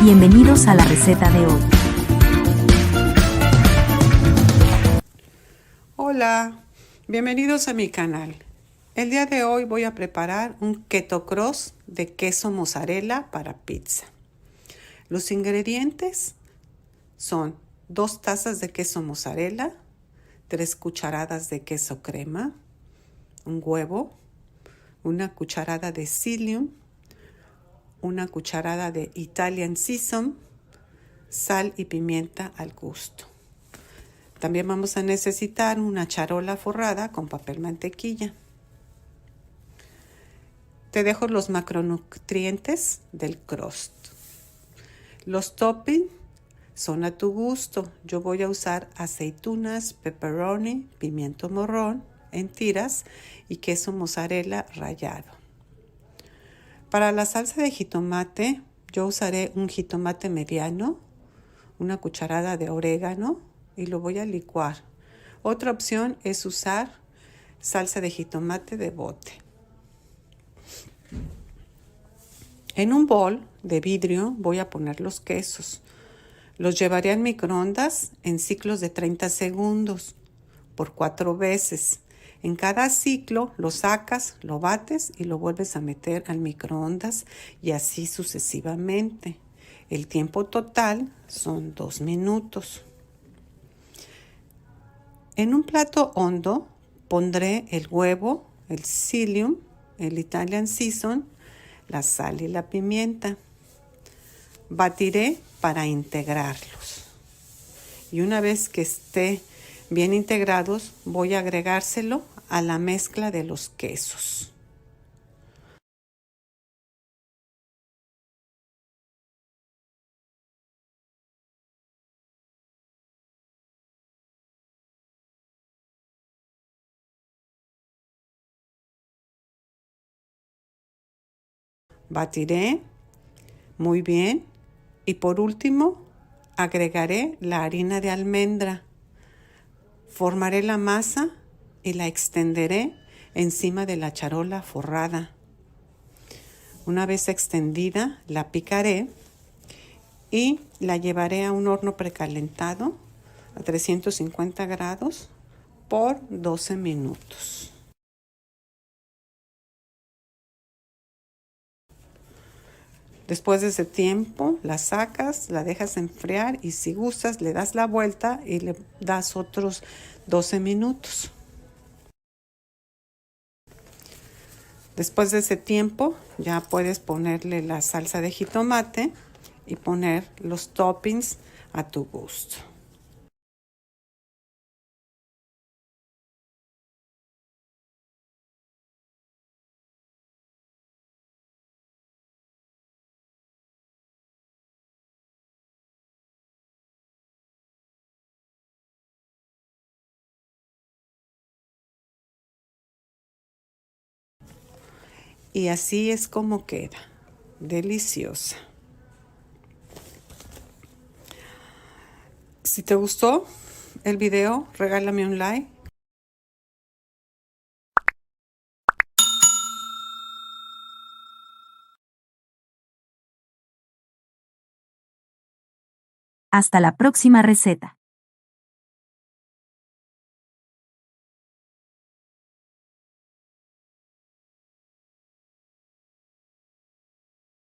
Bienvenidos a la receta de hoy. Hola, bienvenidos a mi canal. El día de hoy voy a preparar un keto cross de queso mozzarella para pizza. Los ingredientes son 2 tazas de queso mozzarella, 3 cucharadas de queso crema, un huevo, una cucharada de psyllium, una cucharada de Italian Season, sal y pimienta al gusto. También vamos a necesitar una charola forrada con papel mantequilla. Te dejo los macronutrientes del crust. Los toppings son a tu gusto. Yo voy a usar aceitunas, pepperoni, pimiento morrón en tiras y queso mozzarella rallado. Para la salsa de jitomate, yo usaré un jitomate mediano, una cucharada de orégano y lo voy a licuar. Otra opción es usar salsa de jitomate de bote. En un bol de vidrio voy a poner los quesos. Los llevaré al microondas en ciclos de 30 segundos por 4 veces. En cada ciclo lo sacas, lo bates y lo vuelves a meter al microondas y así sucesivamente. El tiempo total son 2 minutos. En un plato hondo pondré el huevo, el psyllium, el Italian Season, la sal y la pimienta. Batiré para integrarlos. Y una vez que esté bien integrados, voy a agregárselo a la mezcla de los quesos. Batiré muy bien y por último agregaré la harina de almendra. Formaré la masa y la extenderé encima de la charola forrada. Una vez extendida, la picaré y la llevaré a un horno precalentado a 350 grados por 12 minutos. Después de ese tiempo, la sacas, la dejas enfriar y si gustas le das la vuelta y le das otros 12 minutos. Después de ese tiempo, ya puedes ponerle la salsa de jitomate y poner los toppings a tu gusto. Y así es como queda. Deliciosa. Si te gustó el video, regálame un like. Hasta la próxima receta.